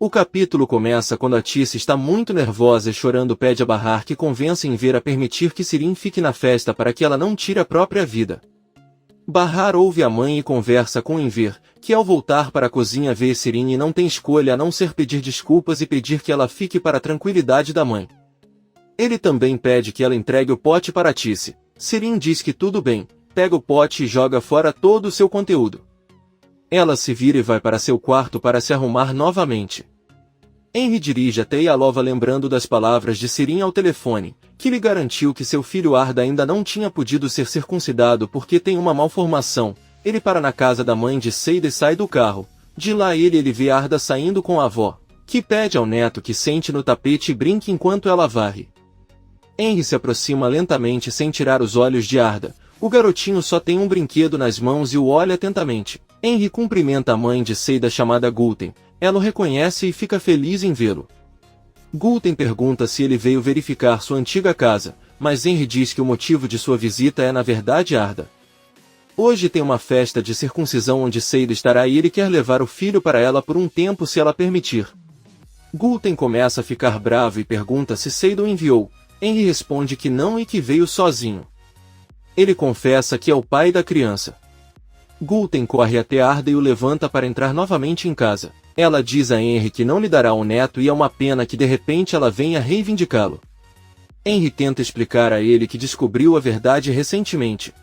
O capítulo começa quando a Tice está muito nervosa e chorando pede a Bahar que convença Enver a permitir que Sirin fique na festa para que ela não tire a própria vida. Bahar ouve a mãe e conversa com Enver, que ao voltar para a cozinha vê Sirin e não tem escolha a não ser pedir desculpas e pedir que ela fique para a tranquilidade da mãe. Ele também pede que ela entregue o pote para Tice. Sirin diz que tudo bem, pega o pote e joga fora todo o seu conteúdo. Ela se vira e vai para seu quarto para se arrumar novamente. Henry dirige até Yalova lembrando das palavras de Sirin ao telefone, que lhe garantiu que seu filho Arda ainda não tinha podido ser circuncidado porque tem uma malformação. Ele para na casa da mãe de Seida e sai do carro. De lá ele vê Arda saindo com a avó, que pede ao neto que sente no tapete e brinque enquanto ela varre. Henry se aproxima lentamente sem tirar os olhos de Arda. O garotinho só tem um brinquedo nas mãos e o olha atentamente. Henry cumprimenta a mãe de Seida chamada Gulten. Ela o reconhece e fica feliz em vê-lo. Gulten pergunta se ele veio verificar sua antiga casa, mas Henry diz que o motivo de sua visita é na verdade Arda. Hoje tem uma festa de circuncisão onde Seida estará e ele quer levar o filho para ela por um tempo se ela permitir. Gulten começa a ficar bravo e pergunta se Seida o enviou. Henry responde que não e que veio sozinho. Ele confessa que é o pai da criança. Gulten corre até Arda e o levanta para entrar novamente em casa. Ela diz a Henry que não lhe dará o neto e é uma pena que de repente ela venha reivindicá-lo. Henry tenta explicar a ele que descobriu a verdade recentemente.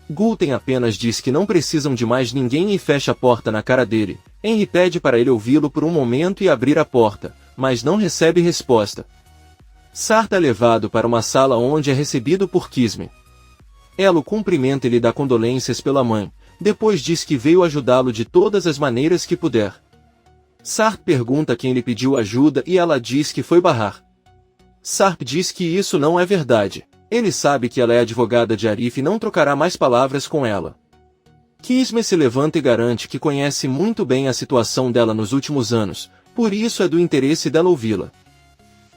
Gulten apenas diz que não precisam de mais ninguém e fecha a porta na cara dele. Henry pede para ele ouvi-lo por um momento e abrir a porta, mas não recebe resposta. Sarth é levado para uma sala onde é recebido por Kismet. Ela o cumprimenta e lhe dá condolências pela mãe, depois diz que veio ajudá-lo de todas as maneiras que puder. Sarth pergunta quem lhe pediu ajuda e ela diz que foi Bahar. Sarth diz que isso não é verdade. Ele sabe que ela é advogada de Arif e não trocará mais palavras com ela. Kismet se levanta e garante que conhece muito bem a situação dela nos últimos anos, por isso é do interesse dela ouvi-la.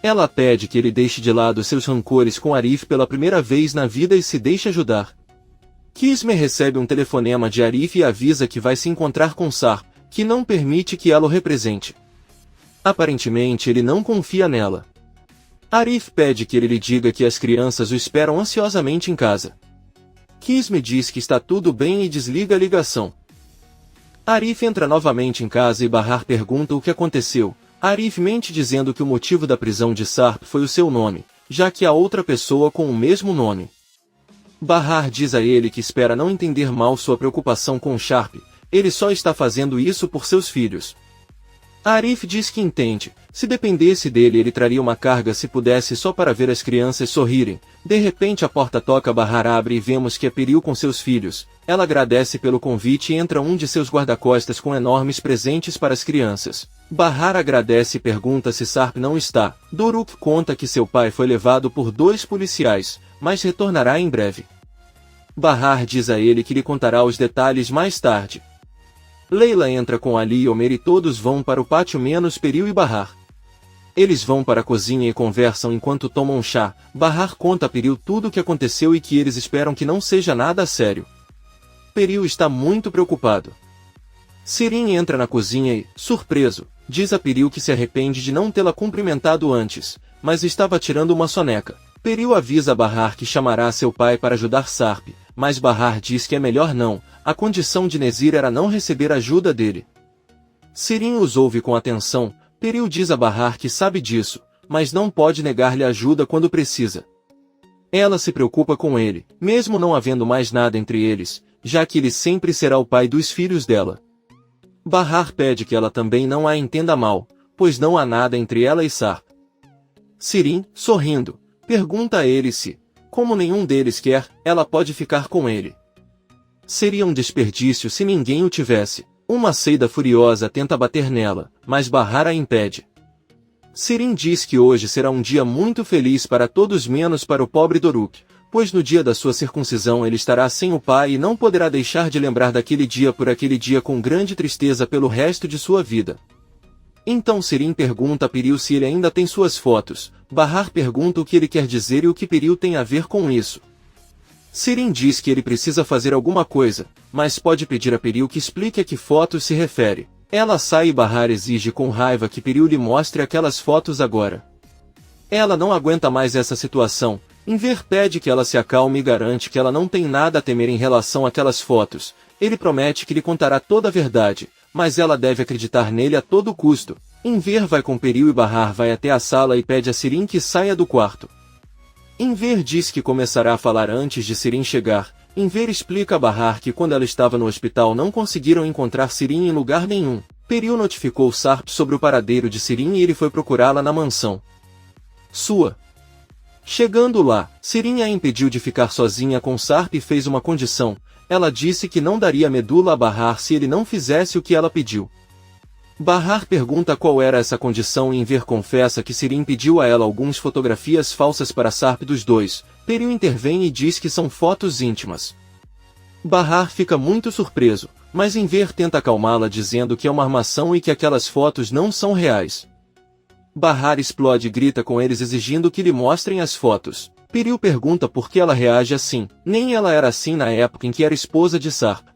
Ela pede que ele deixe de lado seus rancores com Arif pela primeira vez na vida e se deixe ajudar. Kismet recebe um telefonema de Arif e avisa que vai se encontrar com Sarth, que não permite que ela o represente. Aparentemente ele não confia nela. Arif pede que ele lhe diga que as crianças o esperam ansiosamente em casa. Kismet diz que está tudo bem e desliga a ligação. Arif entra novamente em casa e Bahar pergunta o que aconteceu. Arif mente dizendo que o motivo da prisão de Sarth foi o seu nome, já que há outra pessoa com o mesmo nome. Bahar diz a ele que espera não entender mal sua preocupação com Sharp. Ele só está fazendo isso por seus filhos. Arif diz que entende. Se dependesse dele ele traria uma carga se pudesse só para ver as crianças sorrirem. De repente a porta toca, Bahar abre e vemos que é Peril com seus filhos. Ela agradece pelo convite e entra um de seus guarda-costas com enormes presentes para as crianças. Bahar agradece e pergunta se Sarp não está. Doruk conta que seu pai foi levado por 2 policiais, mas retornará em breve. Bahar diz a ele que lhe contará os detalhes mais tarde. Leila entra com Ali e Omer e todos vão para o pátio menos Peril e Bahar. Eles vão para a cozinha e conversam enquanto tomam chá. Bahar conta a Peril tudo o que aconteceu e que eles esperam que não seja nada sério. Peril está muito preocupado. Sirin entra na cozinha e, surpreso, diz a Peril que se arrepende de não tê-la cumprimentado antes, mas estava tirando uma soneca. Peril avisa a Bahar que chamará seu pai para ajudar Sarp, mas Bahar diz que é melhor não. A condição de Nezir era não receber ajuda dele. Sirin os ouve com atenção. Peril diz a Bahar que sabe disso, mas não pode negar-lhe ajuda quando precisa. Ela se preocupa com ele, mesmo não havendo mais nada entre eles, já que ele sempre será o pai dos filhos dela. Bahar pede que ela também não a entenda mal, pois não há nada entre ela e Sarp. Sirin, sorrindo, pergunta a ele se, como nenhum deles quer, ela pode ficar com ele. Seria um desperdício se ninguém o tivesse. Uma Seida furiosa tenta bater nela, mas Bahar a impede. Sirin diz que hoje será um dia muito feliz para todos menos para o pobre Doruk, pois no dia da sua circuncisão ele estará sem o pai e não poderá deixar de lembrar daquele dia por aquele dia com grande tristeza pelo resto de sua vida. Então Sirin pergunta a Peril se ele ainda tem suas fotos. Bahar pergunta o que ele quer dizer e o que Peril tem a ver com isso. Sirin diz que ele precisa fazer alguma coisa, mas pode pedir a Peril que explique a que fotos se refere. Ela sai e Bahar exige com raiva que Peril lhe mostre aquelas fotos agora. Ela não aguenta mais essa situação. Inver pede que ela se acalme e garante que ela não tem nada a temer em relação àquelas fotos. Ele promete que lhe contará toda a verdade, mas ela deve acreditar nele a todo custo. Inver vai com Peril e Bahar vai até a sala e pede a Sirin que saia do quarto. Inver diz que começará a falar antes de Sirin chegar. Inver explica a Bahar que quando ela estava no hospital não conseguiram encontrar Sirin em lugar nenhum. Peril notificou Sarp sobre o paradeiro de Sirin e ele foi procurá-la na mansão sua. Chegando lá, Sirin a impediu de ficar sozinha com Sarp e fez uma condição. Ela disse que não daria medula a Bahar se ele não fizesse o que ela pediu. Bahar pergunta qual era essa condição e Inver confessa que Sirin pediu a ela algumas fotografias falsas para Sarp dos dois. Peril intervém e diz que são fotos íntimas. Bahar fica muito surpreso, mas Inver tenta acalmá-la dizendo que é uma armação e que aquelas fotos não são reais. Bahar explode e grita com eles exigindo que lhe mostrem as fotos. Peril pergunta por que ela reage assim. Nem ela era assim na época em que era esposa de Sarp.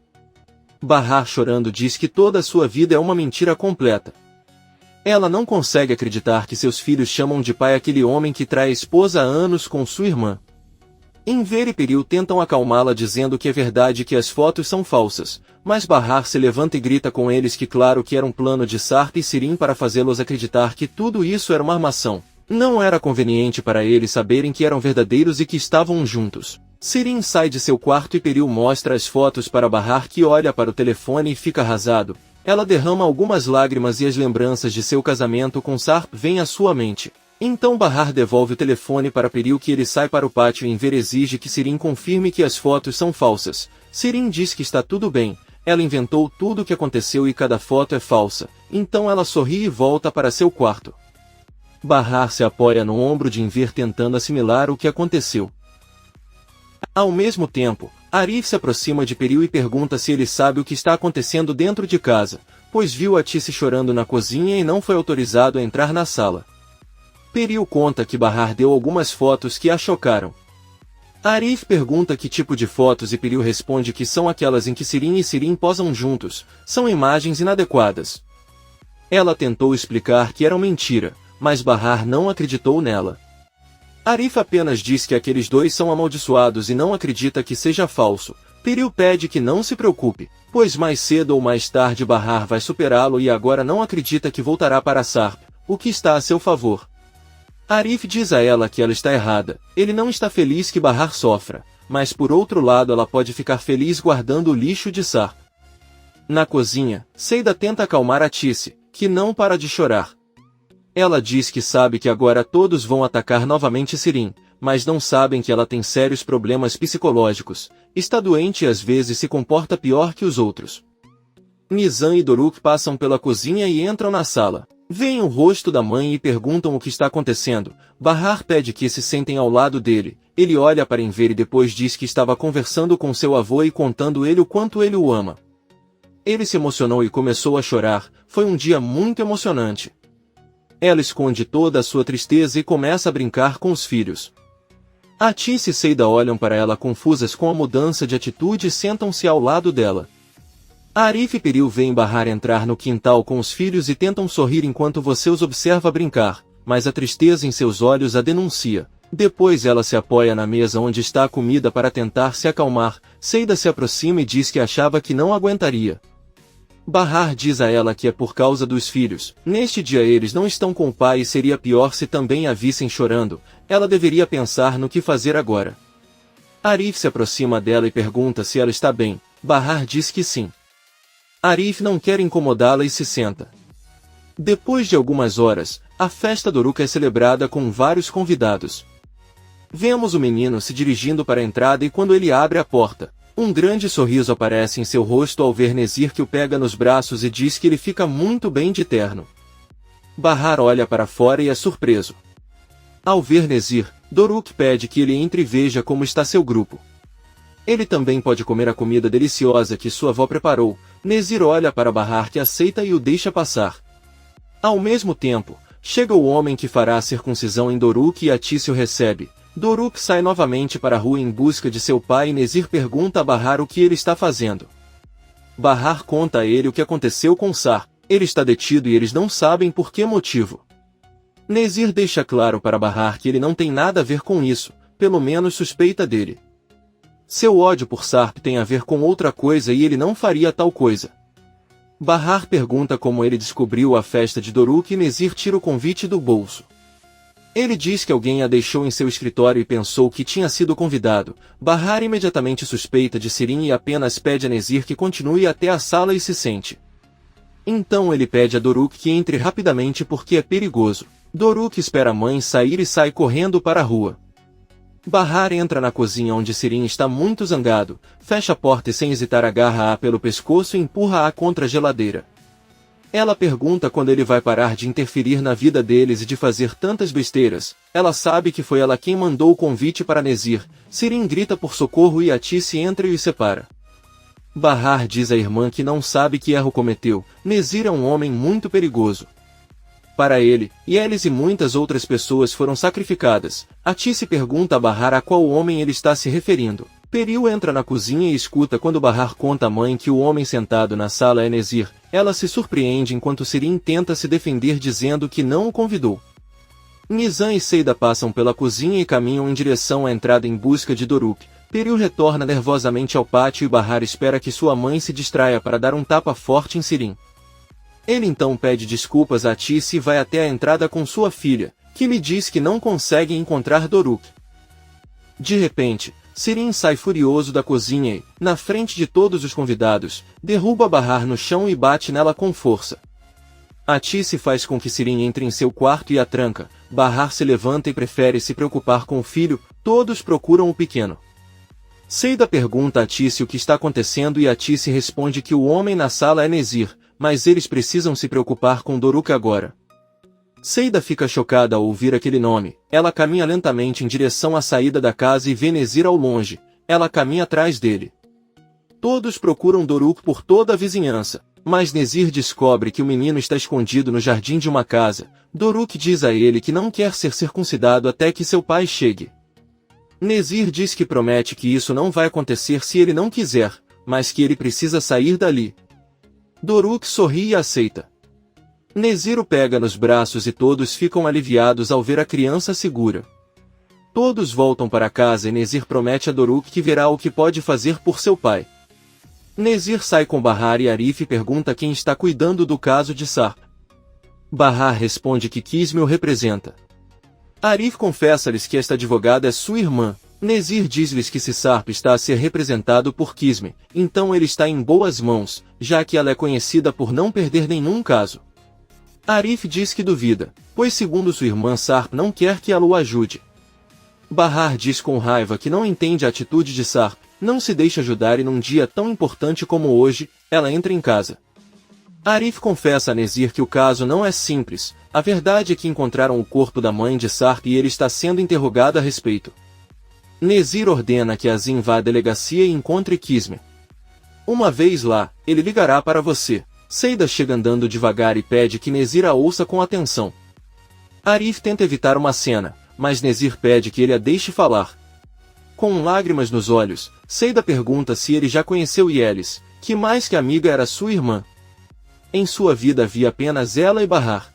Bahar chorando diz que toda a sua vida é uma mentira completa. Ela não consegue acreditar que seus filhos chamam de pai aquele homem que trai a esposa há anos com sua irmã. Inver e Peril tentam acalmá-la dizendo que é verdade que as fotos são falsas, mas Bahar se levanta e grita com eles que claro que era um plano de Sarp e Sirin para fazê-los acreditar que tudo isso era uma armação. Não era conveniente para eles saberem que eram verdadeiros e que estavam juntos. Sirin sai de seu quarto e Peril mostra as fotos para Bahar que olha para o telefone e fica arrasado. Ela derrama algumas lágrimas e as lembranças de seu casamento com Sarp vêm à sua mente. Então Bahar devolve o telefone para Peril que ele sai para o pátio e Inver exige que Sirin confirme que as fotos são falsas. Sirin diz que está tudo bem, ela inventou tudo o que aconteceu e cada foto é falsa, então ela sorri e volta para seu quarto. Bahar se apoia no ombro de Inver tentando assimilar o que aconteceu. Ao mesmo tempo, Arif se aproxima de Peril e pergunta se ele sabe o que está acontecendo dentro de casa, pois viu a Tice chorando na cozinha e não foi autorizado a entrar na sala. Peril conta que Bahar deu algumas fotos que a chocaram. Arif pergunta que tipo de fotos e Peril responde que são aquelas em que Sirin e Sirin posam juntos, são imagens inadequadas. Ela tentou explicar que eram mentira, mas Bahar não acreditou nela. Arif apenas diz que aqueles dois são amaldiçoados e não acredita que seja falso. Peril pede que não se preocupe, pois mais cedo ou mais tarde Bahar vai superá-lo e agora não acredita que voltará para Sarp, o que está a seu favor. Arif diz a ela que ela está errada, ele não está feliz que Bahar sofra, mas por outro lado ela pode ficar feliz guardando o lixo de Sarp. Na cozinha, Seida tenta acalmar a Tice, que não para de chorar. Ela diz que sabe que agora todos vão atacar novamente Sirin, mas não sabem que ela tem sérios problemas psicológicos, está doente e às vezes se comporta pior que os outros. Nizam e Doruk passam pela cozinha e entram na sala. Veem o rosto da mãe e perguntam o que está acontecendo. Bahar pede que se sentem ao lado dele. Ele olha para Inver e depois diz que estava conversando com seu avô e contando ele o quanto ele o ama. Ele se emocionou e começou a chorar. Foi um dia muito emocionante. Ela esconde toda a sua tristeza e começa a brincar com os filhos. A Tice e Seida olham para ela confusas com a mudança de atitude e sentam-se ao lado dela. Arif e Peril veem Bahar entrar no quintal com os filhos e tentam sorrir enquanto você os observa brincar, mas a tristeza em seus olhos a denuncia. Depois ela se apoia na mesa onde está a comida para tentar se acalmar. Seida se aproxima e diz que achava que não aguentaria. Bahar diz a ela que é por causa dos filhos. Neste dia eles não estão com o pai e seria pior se também a vissem chorando. Ela deveria pensar no que fazer agora. Arif se aproxima dela e pergunta se ela está bem. Bahar diz que sim. Arif não quer incomodá-la e se senta. Depois de algumas horas, a festa Doruk é celebrada com vários convidados. Vemos o menino se dirigindo para a entrada e quando ele abre a porta, um grande sorriso aparece em seu rosto ao ver Nezir que o pega nos braços e diz que ele fica muito bem de terno. Bahar olha para fora e é surpreso. Ao ver Nezir, Doruk pede que ele entre e veja como está seu grupo. Ele também pode comer a comida deliciosa que sua avó preparou. Nezir olha para Bahar que aceita e o deixa passar. Ao mesmo tempo, chega o homem que fará a circuncisão em Doruk e a Tice o recebe. Doruk sai novamente para a rua em busca de seu pai e Nezir pergunta a Bahar o que ele está fazendo. Bahar conta a ele o que aconteceu com Sarp. Ele está detido e eles não sabem por que motivo. Nezir deixa claro para Bahar que ele não tem nada a ver com isso, pelo menos suspeita dele. Seu ódio por Sarp tem a ver com outra coisa e ele não faria tal coisa. Bahar pergunta como ele descobriu a festa de Doruk e Nezir tira o convite do bolso. Ele diz que alguém a deixou em seu escritório e pensou que tinha sido convidado. Bahar imediatamente suspeita de Sirin e apenas pede a Nezir que continue até a sala e se sente. Então ele pede a Doruk que entre rapidamente porque é perigoso. Doruk espera a mãe sair e sai correndo para a rua. Bahar entra na cozinha onde Sirin está muito zangado, fecha a porta e sem hesitar agarra-a pelo pescoço e empurra-a contra a geladeira. Ela pergunta quando ele vai parar de interferir na vida deles e de fazer tantas besteiras. Ela sabe que foi ela quem mandou o convite para Nezir. Sirin grita por socorro e Atice entra e os separa. Bahar diz à irmã que não sabe que erro cometeu. Nezir é um homem muito perigoso. Para ele, Yelis e muitas outras pessoas foram sacrificadas. Atice pergunta a Bahar a qual homem ele está se referindo. Peril entra na cozinha e escuta quando Bahar conta à mãe que o homem sentado na sala é Nezir. Ela se surpreende enquanto Sirin tenta se defender dizendo que não o convidou. Nizam e Seida passam pela cozinha e caminham em direção à entrada em busca de Doruk. Peril retorna nervosamente ao pátio e Bahar espera que sua mãe se distraia para dar um tapa forte em Sirin. Ele então pede desculpas a Atice e vai até a entrada com sua filha, que lhe diz que não consegue encontrar Doruk. De repente, Sirin sai furioso da cozinha e, na frente de todos os convidados, derruba Bahar no chão e bate nela com força. Atice faz com que Sirin entre em seu quarto e a tranca. Bahar se levanta e prefere se preocupar com o filho. Todos procuram o pequeno. Seida pergunta a Atice o que está acontecendo e Atice responde que o homem na sala é Nezir, mas eles precisam se preocupar com Doruk agora. Seida fica chocada ao ouvir aquele nome. Ela caminha lentamente em direção à saída da casa e vê Nezir ao longe. Ela caminha atrás dele. Todos procuram Doruk por toda a vizinhança, mas Nezir descobre que o menino está escondido no jardim de uma casa. Doruk diz a ele que não quer ser circuncidado até que seu pai chegue. Nezir diz que promete que isso não vai acontecer se ele não quiser, mas que ele precisa sair dali. Doruk sorri e aceita. Nezir o pega nos braços e todos ficam aliviados ao ver a criança segura. Todos voltam para casa e Nezir promete a Doruk que verá o que pode fazer por seu pai. Nezir sai com Bahar e Arif e pergunta quem está cuidando do caso de Sarp. Bahar responde que Kisme o representa. Arif confessa-lhes que esta advogada é sua irmã. Nezir diz-lhes que se Sarp está a ser representado por Kisme, então ele está em boas mãos, já que ela é conhecida por não perder nenhum caso. Arif diz que duvida, pois segundo sua irmã Sarp não quer que ela o ajude. Bahar diz com raiva que não entende a atitude de Sarp, não se deixa ajudar e num dia tão importante como hoje, ela entra em casa. Arif confessa a Nezir que o caso não é simples, a verdade é que encontraram o corpo da mãe de Sarp e ele está sendo interrogado a respeito. Nezir ordena que Azim vá à delegacia e encontre Kisme. Uma vez lá, ele ligará para você. Seida chega andando devagar e pede que Nezir a ouça com atenção. Arif tenta evitar uma cena, mas Nezir pede que ele a deixe falar. Com lágrimas nos olhos, Seida pergunta se ele já conheceu Yelis, que mais que amiga era sua irmã. Em sua vida havia apenas ela e Bahar.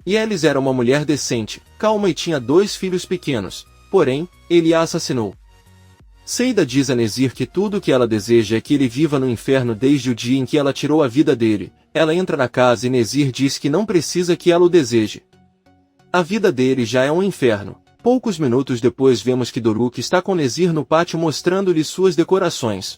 Yelis era uma mulher decente, calma e tinha 2 filhos pequenos, porém, ele a assassinou. Seida diz a Nezir que tudo o que ela deseja é que ele viva no inferno desde o dia em que ela tirou a vida dele. Ela entra na casa e Nezir diz que não precisa que ela o deseje. A vida dele já é um inferno. Poucos minutos depois vemos que Doruk está com Nezir no pátio mostrando-lhe suas decorações.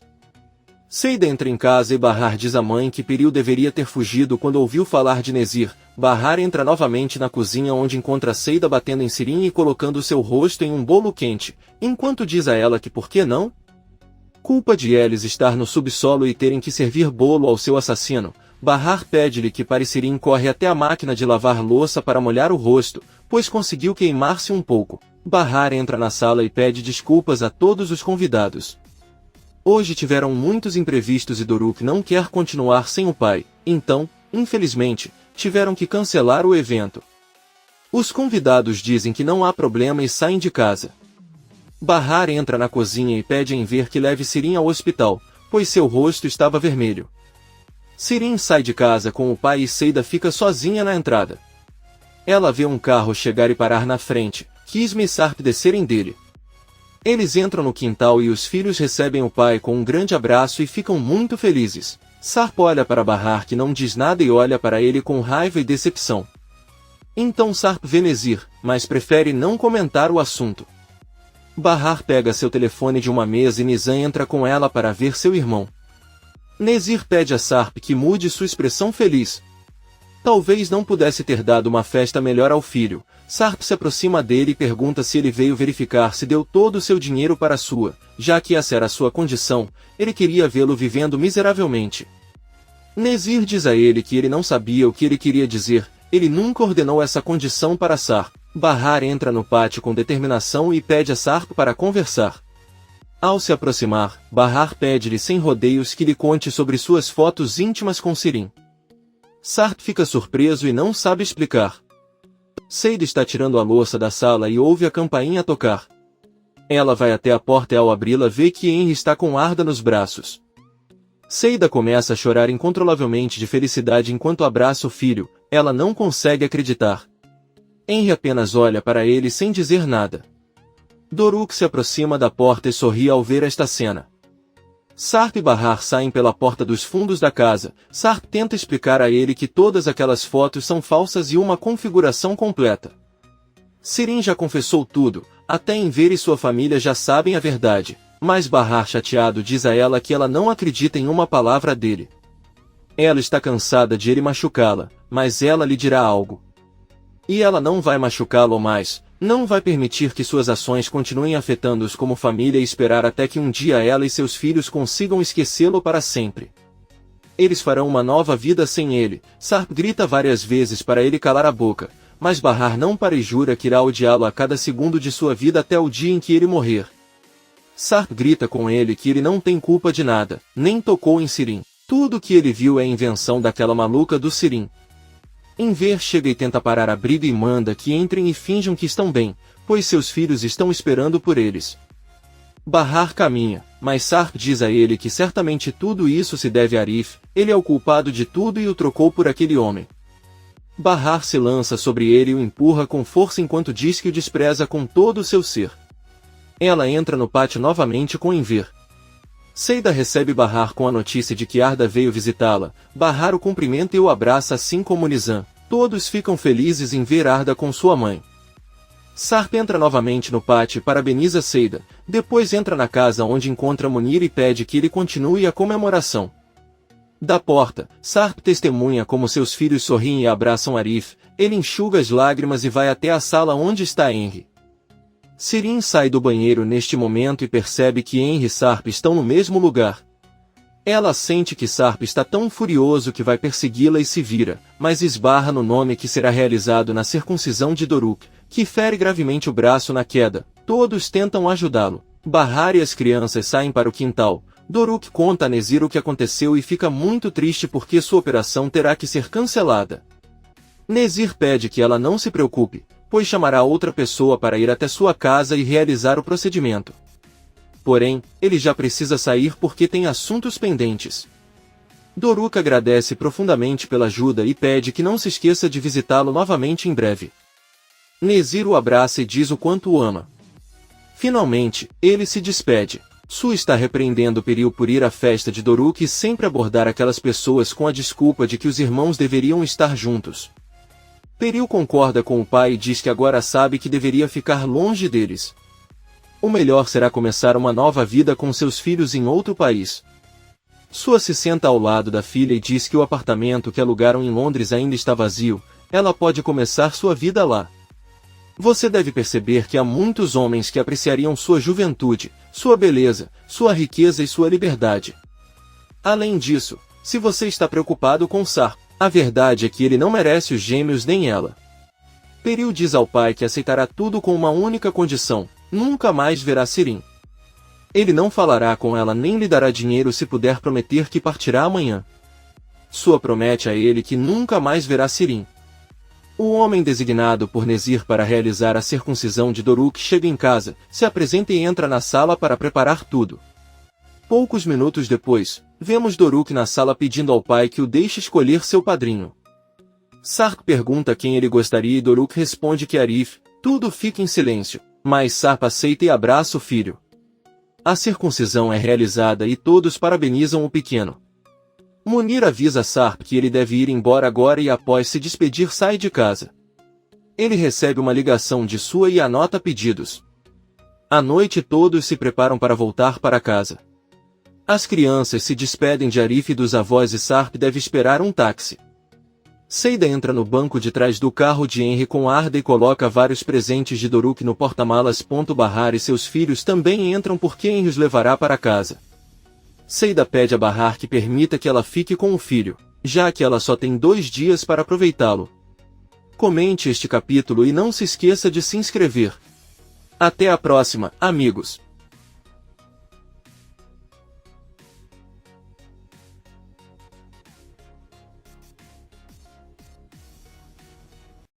Seida entra em casa e Bahar diz à mãe que Peril deveria ter fugido quando ouviu falar de Nezir. Bahar entra novamente na cozinha onde encontra Seida batendo em Sirin e colocando seu rosto em um bolo quente, enquanto diz a ela que por que não? Culpa de Yelis estar no subsolo e terem que servir bolo ao seu assassino. Bahar pede-lhe que pare. Sirin corre até a máquina de lavar louça para molhar o rosto, pois conseguiu queimar-se um pouco. Bahar entra na sala e pede desculpas a todos os convidados. Hoje tiveram muitos imprevistos e Doruk não quer continuar sem o pai, então, infelizmente, tiveram que cancelar o evento. Os convidados dizem que não há problema e saem de casa. Bahar entra na cozinha e pede em ver que leve Sirin ao hospital, pois seu rosto estava vermelho. Sirin sai de casa com o pai e Seida fica sozinha na entrada. Ela vê um carro chegar e parar na frente, Kisme e Sarp descerem dele. Eles entram no quintal e os filhos recebem o pai com um grande abraço e ficam muito felizes. Sarp olha para Bahar, que não diz nada, e olha para ele com raiva e decepção. Então Sarp vê Nezir, mas prefere não comentar o assunto. Bahar pega seu telefone de uma mesa e Nizam entra com ela para ver seu irmão. Nezir pede a Sarp que mude sua expressão feliz. Talvez não pudesse ter dado uma festa melhor ao filho. Sarp se aproxima dele e pergunta se ele veio verificar se deu todo o seu dinheiro para sua, já que essa era sua condição, ele queria vê-lo vivendo miseravelmente. Nezir diz a ele que ele não sabia o que ele queria dizer, ele nunca ordenou essa condição para Sarp. Bahar entra no pátio com determinação e pede a Sarp para conversar. Ao se aproximar, Bahar pede-lhe sem rodeios que lhe conte sobre suas fotos íntimas com Sirin. Sarp fica surpreso e não sabe explicar. Seida está tirando a louça da sala e ouve a campainha tocar. Ela vai até a porta e ao abri-la vê que Henry está com Arda nos braços. Seida começa a chorar incontrolavelmente de felicidade enquanto abraça o filho, ela não consegue acreditar. Henry apenas olha para ele sem dizer nada. Doruk se aproxima da porta e sorri ao ver esta cena. Sarp e Bahar saem pela porta dos fundos da casa. Sarp tenta explicar a ele que todas aquelas fotos são falsas e uma configuração completa. Sirin já confessou tudo, até Enver e sua família já sabem a verdade, mas Bahar, chateado, diz a ela que ela não acredita em uma palavra dele. Ela está cansada de ele machucá-la, mas ela lhe dirá algo. E ela não vai machucá-lo mais, não vai permitir que suas ações continuem afetando-os como família e esperar até que um dia ela e seus filhos consigam esquecê-lo para sempre. Eles farão uma nova vida sem ele. Sarp grita várias vezes para ele calar a boca, mas Bahar não para e jura que irá odiá-lo a cada segundo de sua vida até o dia em que ele morrer. Sarp grita com ele que ele não tem culpa de nada, nem tocou em Sirin. Tudo o que ele viu é a invenção daquela maluca do Sirin. Enver chega e tenta parar a briga e manda que entrem e finjam que estão bem, pois seus filhos estão esperando por eles. Bahar caminha, mas Sarp diz a ele que certamente tudo isso se deve a Arif, ele é o culpado de tudo e o trocou por aquele homem. Bahar se lança sobre ele e o empurra com força enquanto diz que o despreza com todo o seu ser. Ela entra no pátio novamente com Enver. Seida recebe Bahar com a notícia de que Arda veio visitá-la. Bahar o cumprimenta e o abraça assim como Nizam. Todos ficam felizes em ver Arda com sua mãe. Sarp entra novamente no pátio e parabeniza Seida. Depois entra na casa onde encontra Munir e pede que ele continue a comemoração. Da porta, Sarp testemunha como seus filhos sorriem e abraçam Arif. Ele enxuga as lágrimas e vai até a sala onde está Henry. Sirin sai do banheiro neste momento e percebe que Henry e Sarp estão no mesmo lugar. Ela sente que Sarp está tão furioso que vai persegui-la e se vira, mas esbarra no nome que será realizado na circuncisão de Doruk, que fere gravemente o braço na queda. Todos tentam ajudá-lo. Bahar e as crianças saem para o quintal. Doruk conta a Nezir o que aconteceu e fica muito triste porque sua operação terá que ser cancelada. Nezir pede que ela não se preocupe, pois chamará outra pessoa para ir até sua casa e realizar o procedimento. Porém, ele já precisa sair porque tem assuntos pendentes. Doruk agradece profundamente pela ajuda e pede que não se esqueça de visitá-lo novamente em breve. Nezir o abraça e diz o quanto o ama. Finalmente, ele se despede. Su está repreendendo Peril por ir à festa de Doruk e sempre abordar aquelas pessoas com a desculpa de que os irmãos deveriam estar juntos. Peril concorda com o pai e diz que agora sabe que deveria ficar longe deles. O melhor será começar uma nova vida com seus filhos em outro país. Sua se senta ao lado da filha e diz que o apartamento que alugaram em Londres ainda está vazio, ela pode começar sua vida lá. Você deve perceber que há muitos homens que apreciariam sua juventude, sua beleza, sua riqueza e sua liberdade. Além disso, se você está preocupado com Sarp, a verdade é que ele não merece os gêmeos nem ela. Peril diz ao pai que aceitará tudo com uma única condição: nunca mais verá Sirin. Ele não falará com ela nem lhe dará dinheiro se puder prometer que partirá amanhã. Sua promete a ele que nunca mais verá Sirin. O homem designado por Nezir para realizar a circuncisão de Doruk chega em casa, se apresenta e entra na sala para preparar tudo. Poucos minutos depois, Vemos Doruk na sala pedindo ao pai que o deixe escolher seu padrinho. Sarp pergunta quem ele gostaria e Doruk responde que Arif. Tudo fica em silêncio, mas Sarp aceita e abraça o filho. A circuncisão é realizada e todos parabenizam o pequeno. Munir avisa Sarp que ele deve ir embora agora e após se despedir sai de casa. Ele recebe uma ligação de Sua e anota pedidos. À noite todos se preparam para voltar para casa. As crianças se despedem de Arif e dos avós e Sarp deve esperar um táxi. Seida entra no banco de trás do carro de Henry com Arda e coloca vários presentes de Doruk no porta-malas. Bahar e seus filhos também entram porque Henry os levará para casa. Seida pede a Bahar que permita que ela fique com o filho, já que ela só tem 2 dias para aproveitá-lo. Comente este capítulo e não se esqueça de se inscrever. Até a próxima, amigos!